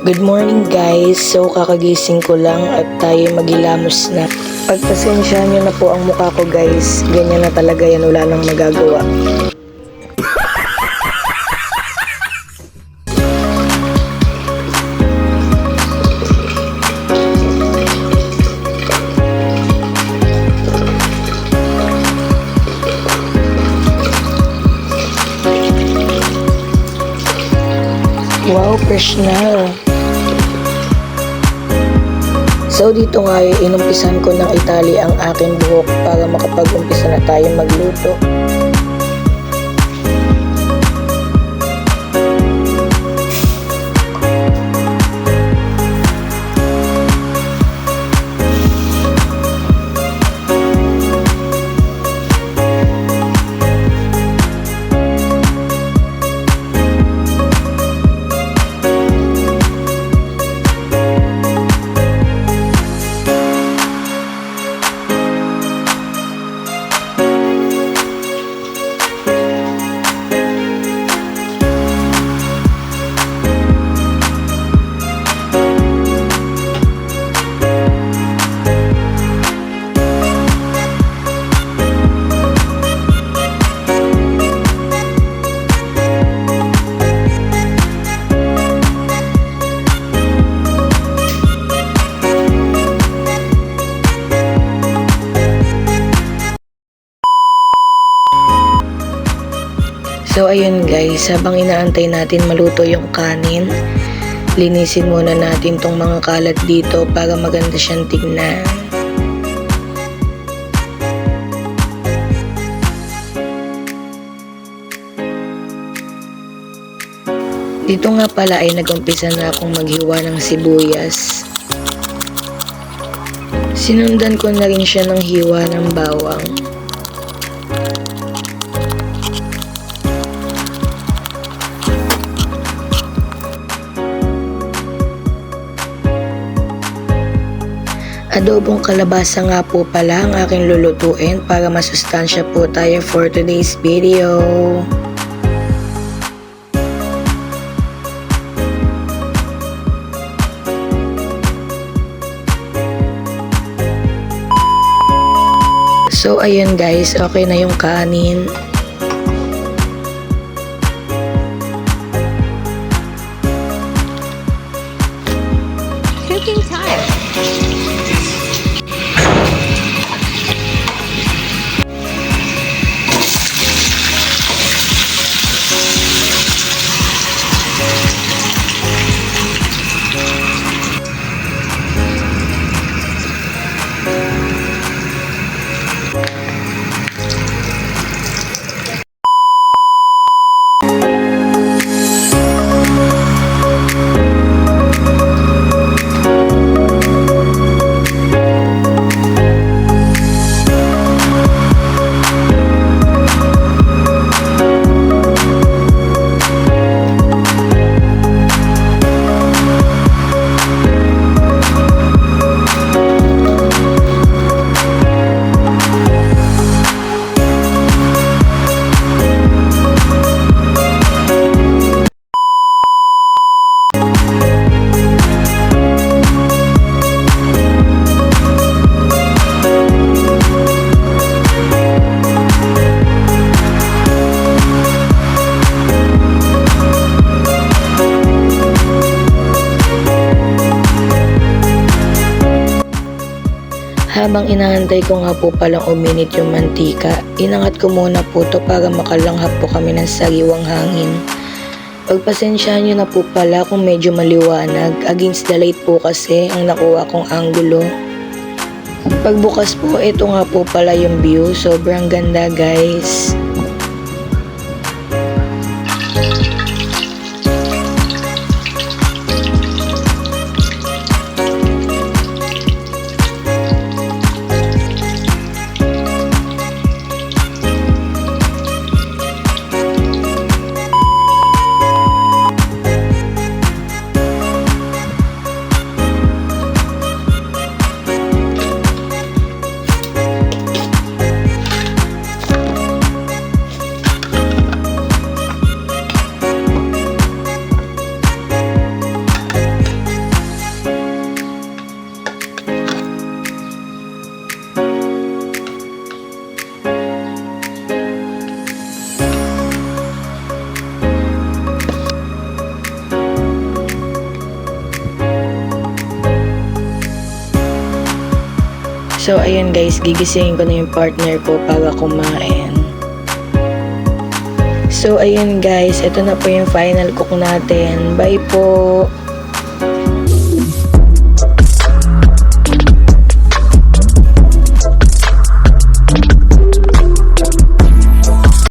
Good morning guys, so kakagising ko lang at tayo maghilamos na. Pagpasensyahan nyo na po ang mukha ko guys, ganyan na talaga yan, wala nang magagawa. Wow, fresh na. So dito nga ay inumpisan ko ng itali ang aking buhok para makapag-umpisa na tayo magluto. So ayun guys, habang inaantay natin maluto yung kanin, linisin muna natin tong mga kalat dito para maganda siyang tignan. Dito nga pala ay nag-umpisa na akong maghiwa ng sibuyas. Sinundan ko na rin siya ng hiwa ng bawang. Adobong kalabasa nga po pala ang aking lulutuin para masustansya po tayo for today's video. So ayun guys, okay na yung kanin. Cooking time. Habang inaantay ko nga po palang uminit yung mantika, inangat ko muna po to para makalanghap po kami ng sariwang hangin. Pagpasensyahan nyo na po pala kung medyo maliwanag, against the light po kasi ang nakuha kong anggulo. Pagbukas po, ito nga po pala yung view, sobrang ganda guys. So ayun guys, gigisingin ko na yung partner ko para kumain. So ayun guys, ito na po yung final cook natin. Bye po!